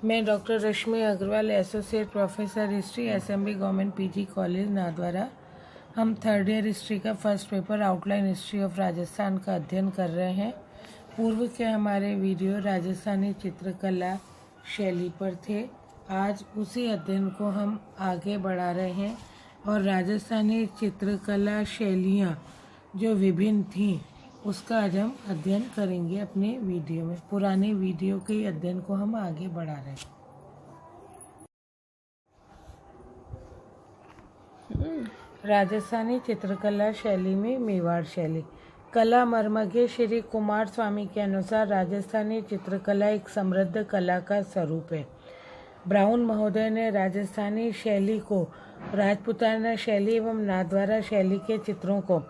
मैं doctor Rashmi Agrawal, associate professor history, SMB government PG college Nathdwara. हम third year history का first paper outline history of Rajasthan का अध्ययन कर रहे हैं। पूर्व के हमारे वीडियो राजस्थानी चित्रकला शैली पर थे। आज उसी अध्ययन को हम आगे बढ़ा रहे हैं और राजस्थानी चित्रकला शैलियाँ जो विभिन्न थीं उसका आज हम अध्ययन करेंगे अपने वीडियो में। पुराने वीडियो के अध्ययन को हम आगे बढ़ा रहे हैं। राजस्थानी चित्रकला शैली में मेवाड़ शैली। कला मर्मज्ञ श्री कुमार स्वामी के अनुसार राजस्थानी चित्रकला एक समृद्ध कला का स्वरूप है। ब्राउन महोदय ने राजस्थानी शैली को राजपूताना शैली एवं नाथद्वारा शैली के चित्रों को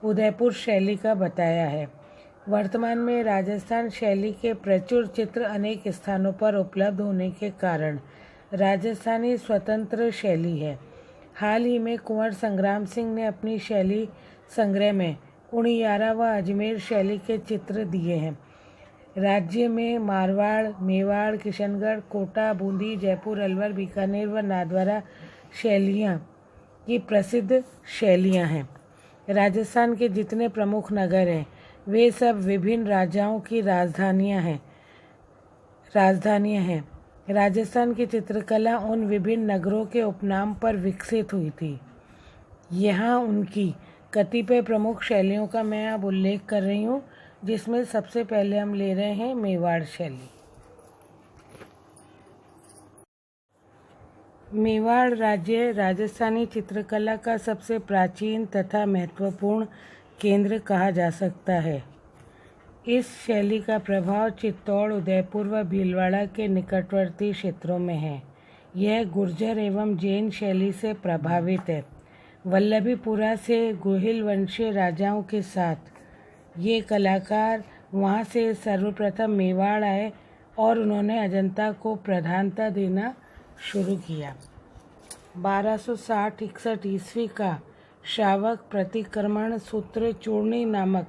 उदयपुर शैली का बताया है। वर्तमान में राजस्थान शैली के प्रचुर चित्र अनेक स्थानों पर उपलब्ध होने के कारण राजस्थानी स्वतंत्र शैली है। हाल ही में कुंवर संग्राम सिंह ने अपनी शैली संग्रह में उनियारा व अजमेर शैली के चित्र दिए हैं। राज्य में मारवाड़, मेवाड़, किशनगढ़, कोटा, बूंदी, जयपुर, अलवर, बीकानेर व नाथद्वारा शैलियाँ की प्रसिद्ध शैलियाँ हैं। राजस्थान के जितने प्रमुख नगर हैं वे सब विभिन्न राजाओं की राजधानियां हैं। राजस्थान की चित्रकला उन विभिन्न नगरों के उपनाम पर विकसित हुई थी। यहाँ उनकी कतिपय प्रमुख शैलियों का मैं अब उल्लेख कर रही हूँ, जिसमें सबसे पहले हम ले रहे हैं मेवाड़ शैली। मेवाड़ राज्य राजस्थानी चित्रकला का सबसे प्राचीन तथा महत्वपूर्ण केंद्र कहा जा सकता है। इस शैली का प्रभाव चित्तौड़, उदयपुर व भीलवाड़ा के निकटवर्ती क्षेत्रों में है। यह गुर्जर एवं जैन शैली से प्रभावित है। वल्लभीपुरा से गोहिल वंशीय राजाओं के साथ ये कलाकार वहाँ से सर्वप्रथम मेवाड़ आए और उन्होंने अजंता को प्रधानता देना शुरू किया। 1260-61 ईस्वी का शावक प्रतिक्रमण सूत्र चूर्णी नामक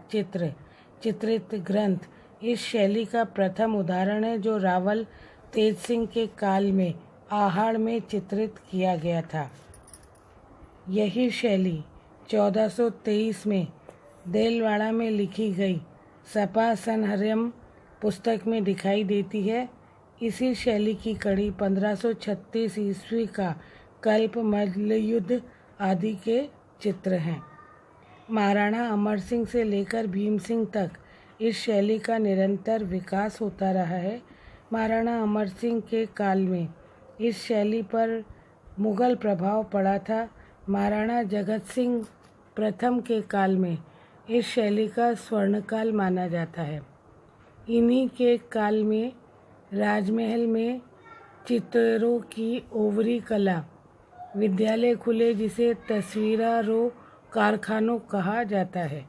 चित्रित ग्रंथ इस शैली का प्रथम उदाहरण है, जो रावल तेज सिंह के काल में आहाड़ में चित्रित किया गया था। यही शैली 1423 में देलवाड़ा में लिखी गई सपा संहर्यम पुस्तक में दिखाई देती है। इसी शैली की कड़ी 1536 ईस्वी का कल्प, मल्लयुद्ध आदि के चित्र हैं। महाराणा अमर सिंह से लेकर भीम सिंह तक इस शैली का निरंतर विकास होता रहा है। महाराणा अमर सिंह के काल में इस शैली पर मुगल प्रभाव पड़ा था। महाराणा जगत सिंह प्रथम के काल में इस शैली का स्वर्णकाल माना जाता है। इन्हीं के काल में राजमहल में चित्रों की ओवरी कला विद्यालय खुले, जिसे तस्वीरारो कारखानों कहा जाता है।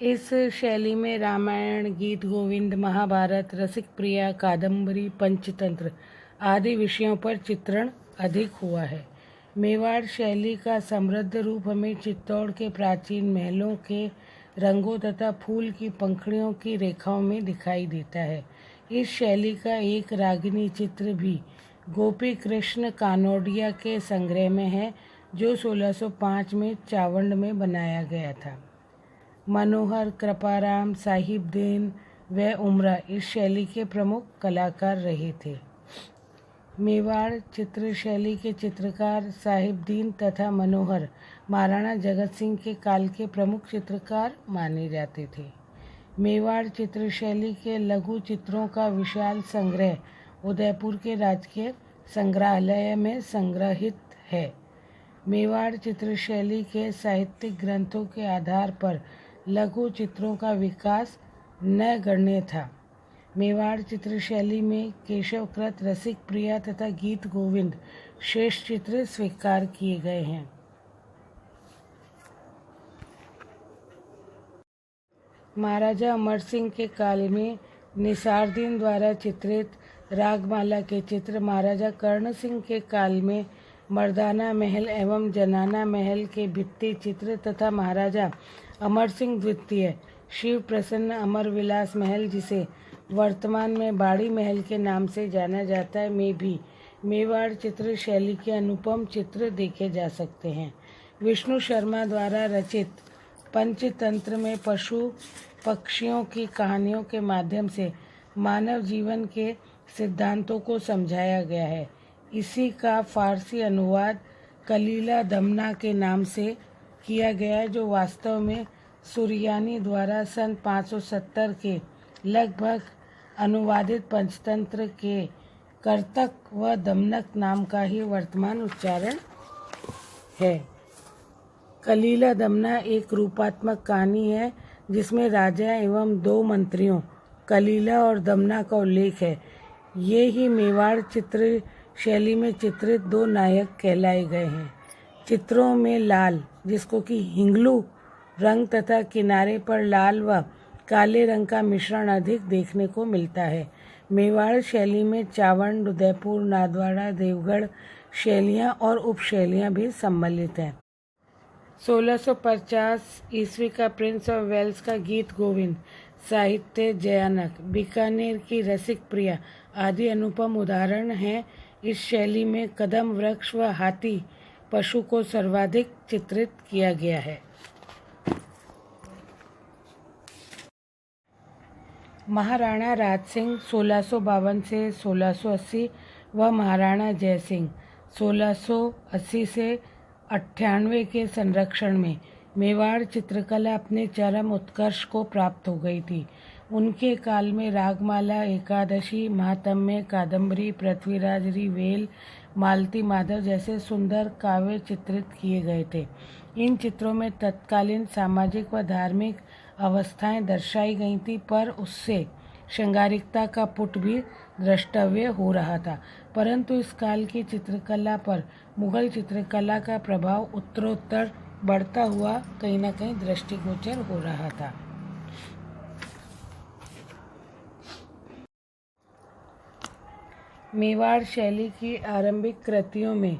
इस शैली में रामायण, गीत गोविंद, महाभारत, रसिक प्रिया, कादम्बरी, पंचतंत्र आदि विषयों पर चित्रण अधिक हुआ है। मेवाड़ शैली का समृद्ध रूप हमें चित्तौड़ के प्राचीन महलों के रंगों तथा फूल की पंखुड़ियों की रेखाओं में दिखाई देता है। इस शैली का एक रागिनी चित्र भी गोपी कृष्ण कानोडिया के संग्रह में है, जो 1605 में चावंड में बनाया गया था। मनोहर, कृपाराम, साहिबदीन व उमरा इस शैली के प्रमुख कलाकार रहे थे। मेवाड़ चित्र शैली के चित्रकार साहिबदीन तथा मनोहर महाराणा जगत सिंह के काल के प्रमुख चित्रकार माने जाते थे। मेवाड़ चित्र शैली के लघु चित्रों का विशाल संग्रह उदयपुर के राजकीय संग्रहालय में संग्रहित है। मेवाड़ चित्र शैली के साहित्यिक ग्रंथों के आधार पर लघु चित्रों का विकास नगण्य था। मेवाड़ चित्र शैली में केशवकृत, रसिक प्रिया तथा गीत गोविंद श्रेष्ठ चित्र स्वीकार किए गए हैं। महाराजा अमर सिंह के काल में निसारदीन द्वारा चित्रित रागमाला के चित्र, महाराजा कर्ण सिंह के काल में मर्दाना महल एवं जनाना महल के भित्ति चित्र तथा महाराजा अमर सिंह द्वितीय शिव प्रसन्न अमर विलास महल, जिसे वर्तमान में बाड़ी महल के नाम से जाना जाता है, में भी मेवाड़ चित्र शैली के अनुपम चित्र देखे जा सकते हैं। विष्णु शर्मा द्वारा रचित पंचतंत्र में पशु पक्षियों की कहानियों के माध्यम से मानव जीवन के सिद्धांतों को समझाया गया है। इसी का फारसी अनुवाद कलीला दमना के नाम से किया गया है, जो वास्तव में सुरयानी द्वारा सन 570 के लगभग अनुवादित पंचतंत्र के कर्तक व दमनक नाम का ही वर्तमान उच्चारण है। कलीला दमना एक रूपात्मक कहानी है जिसमें राजा एवं 2 मंत्रियों कलीला और दमना का उल्लेख है। ये ही मेवाड़ चित्र शैली में चित्रित 2 नायक कहलाए गए हैं। चित्रों में लाल, जिसको कि हिंगलू रंग, तथा किनारे पर लाल व काले रंग का मिश्रण अधिक देखने को मिलता है। मेवाड़ शैली में चावंड, उदयपुर, नादवाड़ा, देवगढ़ शैलियाँ और उपशैलियाँ भी सम्मिलित हैं। 1650 ईस्वी का प्रिंस ऑफ वेल्स का गीत गोविंद, साहित्य जयानक, बीकानेर की रसिक प्रिया आदि अनुपम उदाहरण हैं। इस शैली में कदम वृक्ष व हाथी पशु को सर्वाधिक चित्रित किया गया है। महाराणा राजसिंह 1652 से 1680 व महाराणा जयसिंह 1680 से 98 के संरक्षण में मेवाड़ चित्रकला अपने चरम उत्कर्ष को प्राप्त हो गई थी। उनके काल में रागमाला, एकादशी, महात्म्य, कादम्बरी, पृथ्वीराज, वेल, मालती माधव जैसे सुंदर काव्य चित्रित किए गए थे। इन चित्रों में तत्कालीन सामाजिक व धार्मिक अवस्थाएं दर्शाई गई थी, पर उससे श्रृंगारिकता का पुट भी द्रष्टव्य हो रहा था। परंतु इस काल की चित्रकला पर मुगल चित्रकला का प्रभाव उत्तरोत्तर बढ़ता हुआ कहीं न कहीं दृष्टिगोचर हो रहा था। मेवाड़ शैली की आरंभिक कृतियों में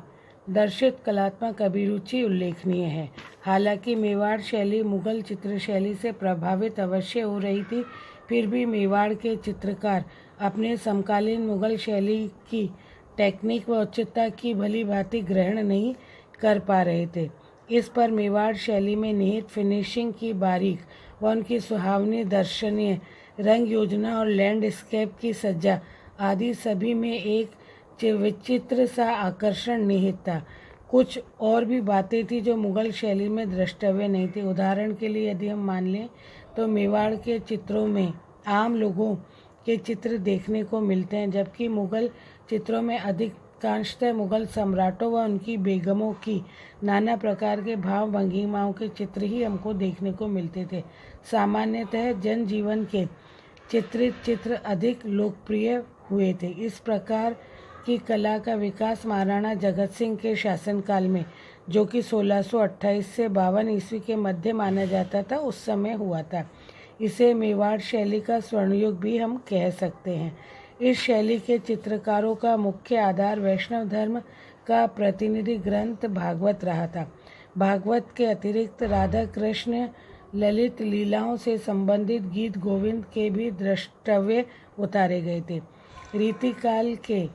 दर्शित कलात्मक अभिरुचि उल्लेखनीय है। हालांकि मेवाड़ शैली मुगल चित्र शैली से प्रभावित अवश्य हो रही थी, फिर भी मेवाड़ के चित्रकार अपने समकालीन मुगल शैली की टेक्निक व उच्चता की भली भांति ग्रहण नहीं कर पा रहे थे। इस पर मेवाड़ शैली में निहित फिनिशिंग की बारीक व उनकी सुहावनी दर्शनीय रंग योजना और लैंडस्केप की सज्जा आदि सभी में एक विचित्र सा आकर्षण निहित था। कुछ और भी बातें थी जो मुगल शैली में द्रष्टव्य नहीं थी। उदाहरण के लिए यदि हम मान लें तो मेवाड़ के चित्रों में आम लोगों के चित्र देखने को मिलते हैं, जबकि मुगल चित्रों में अधिकांशतः मुगल सम्राटों व उनकी बेगमों की नाना प्रकार के भाव भंगिमाओं के चित्र ही हमको देखने को मिलते थे। सामान्यतः जनजीवन के चित्रित चित्र अधिक लोकप्रिय हुए थे। इस प्रकार की कला का विकास महाराणा जगत सिंह के शासनकाल में, जो कि 1628 से 52 ईस्वी के मध्य माना जाता था, उस समय हुआ था। इसे मेवाड़ शैली का स्वर्णयुग भी हम कह सकते हैं। इस शैली के चित्रकारों का मुख्य आधार वैष्णव धर्म का प्रतिनिधि ग्रंथ भागवत रहा था। भागवत के अतिरिक्त राधा कृष्ण ललित लीलाओं से संबंधित गीत गोविंद के भी द्रष्टव्य उतारे गए थे। रीतिकाल के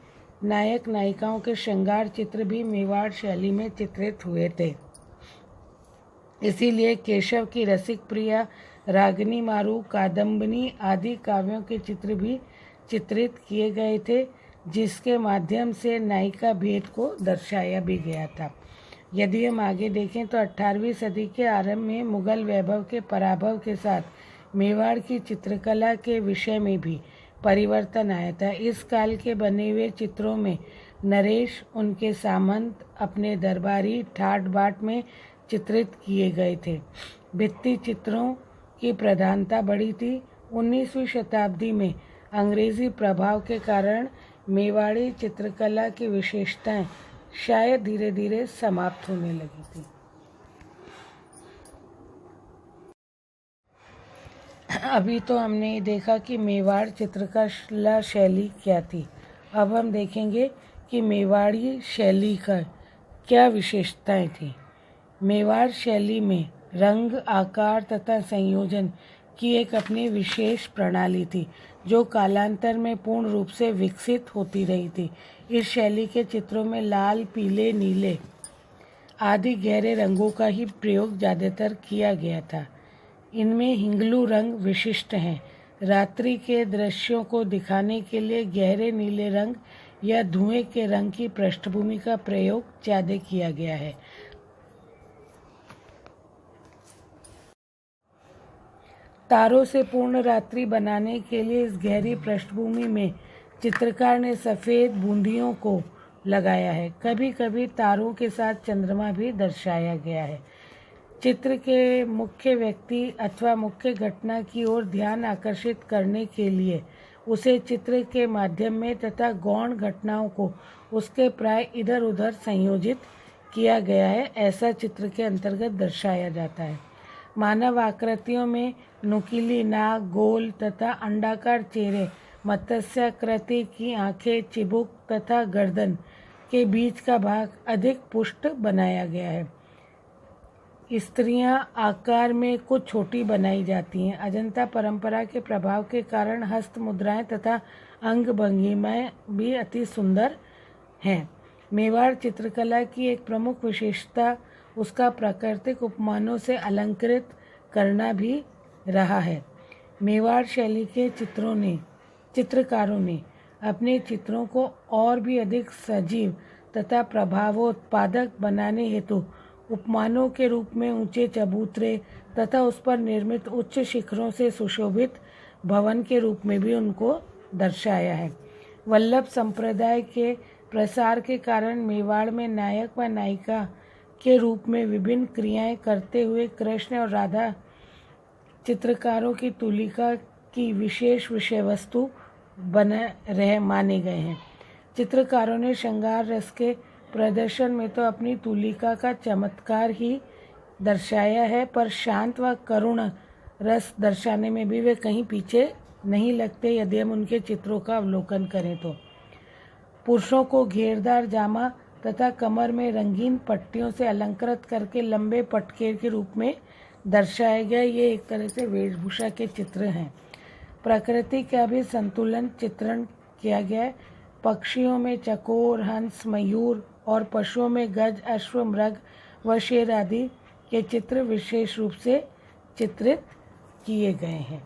नायक नायिकाओं के श्रृंगार चित्र भी मेवाड़ शैली में चित्रित हुए थे। इसीलिए केशव की रसिक प्रिया, रागिनी मारू, कादम्बनी आदि काव्यों के चित्र भी चित्रित किए गए थे, जिसके माध्यम से नायिका भेद को दर्शाया भी गया था। यदि हम आगे देखें तो 18वीं सदी के आरंभ में मुगल वैभव के पराभव के साथ मेवाड़ की चित्रकला के विषय में भी परिवर्तन आया था। इस काल के बने हुए चित्रों में नरेश, उनके सामंत अपने दरबारी ठाट बाट में चित्रित किए गए थे। भित्ति चित्रों की प्रधानता बढ़ी थी। 19वीं शताब्दी में अंग्रेजी प्रभाव के कारण मेवाड़ी चित्रकला की विशेषताएं शायद धीरे धीरे समाप्त होने लगी थी। अभी तो हमने देखा कि मेवाड़ चित्रकला शैली क्या थी। अब हम देखेंगे कि मेवाड़ी शैली का क्या विशेषताएं थी। मेवाड़ शैली में रंग, आकार तथा संयोजन की एक अपनी विशेष प्रणाली थी जो कालांतर में पूर्ण रूप से विकसित होती रही थी। इस शैली के चित्रों में लाल, पीले, नीले आदि गहरे रंगों का ही प्रयोग ज़्यादातर किया गया था। इनमें हिंगलू रंग विशिष्ट हैं। रात्रि के दृश्यों को दिखाने के लिए गहरे नीले रंग या धुएं के रंग की पृष्ठभूमि का प्रयोग ज़्यादा किया गया है। तारों से पूर्ण रात्रि बनाने के लिए इस गहरी पृष्ठभूमि में चित्रकार ने सफ़ेद बूंदियों को लगाया है। कभी कभी तारों के साथ चंद्रमा भी दर्शाया गया है। चित्र के मुख्य व्यक्ति अथवा मुख्य घटना की ओर ध्यान आकर्षित करने के लिए उसे चित्र के माध्यम में तथा गौण घटनाओं को उसके प्राय इधर उधर संयोजित किया गया है, ऐसा चित्र के अंतर्गत दर्शाया जाता है। मानव आकृतियों में नुकीली नाक, गोल तथा अंडाकार चेहरे, मत्स्याकृति की आंखें, चिबुक तथा गर्दन के बीच का भाग अधिक पुष्ट बनाया गया है। स्त्रियां आकार में कुछ छोटी बनाई जाती हैं। अजंता परंपरा के प्रभाव के कारण हस्त मुद्राएं तथा अंग भंगिमाएं भी अति सुंदर हैं। मेवाड़ चित्रकला की एक प्रमुख विशेषता उसका प्राकृतिक उपमानों से अलंकृत करना भी रहा है। मेवाड़ शैली के चित्रकारों ने अपने चित्रों को और भी अधिक सजीव तथा प्रभावोत्पादक बनाने हेतु उपमानों के रूप में ऊंचे चबूतरे तथा उस पर निर्मित उच्च शिखरों से सुशोभित भवन के रूप में भी उनको दर्शाया है। वल्लभ संप्रदाय के प्रसार के कारण मेवाड़ में नायक व नायिका के रूप में विभिन्न क्रियाएं करते हुए कृष्ण और राधा चित्रकारों की तुलिका की विशेष विषय वस्तु माने गए हैं। चित्रकारों ने श्रृंगार रस के प्रदर्शन में तो अपनी तुलिका का चमत्कार ही दर्शाया है, पर शांत व करुण रस दर्शाने में भी वे कहीं पीछे नहीं लगते। यदि हम उनके चित्रों का अवलोकन करें तो पुरुषों को घेरदार जामा तथा कमर में रंगीन पट्टियों से अलंकृत करके लंबे पटके के रूप में दर्शाए गए। ये एक तरह से वेशभूषा के चित्र हैं। प्रकृति का भी संतुलन चित्रण किया गया है। पक्षियों में चकोर, हंस, मयूर और पशुओं में गज, अश्व, मृग व शेर आदि के चित्र विशेष रूप से चित्रित किए गए हैं।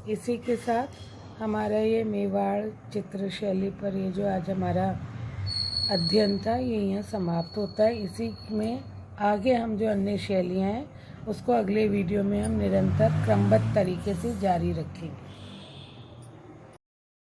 इसी के साथ हमारा ये मेवाड़ चित्र शैली पर ये जो आज हमारा अध्ययन था ये यहाँ समाप्त होता है। इसी में आगे हम जो अन्य शैलियाँ हैं उसको अगले वीडियो में हम निरंतर क्रमबद्ध तरीके से जारी रखेंगे।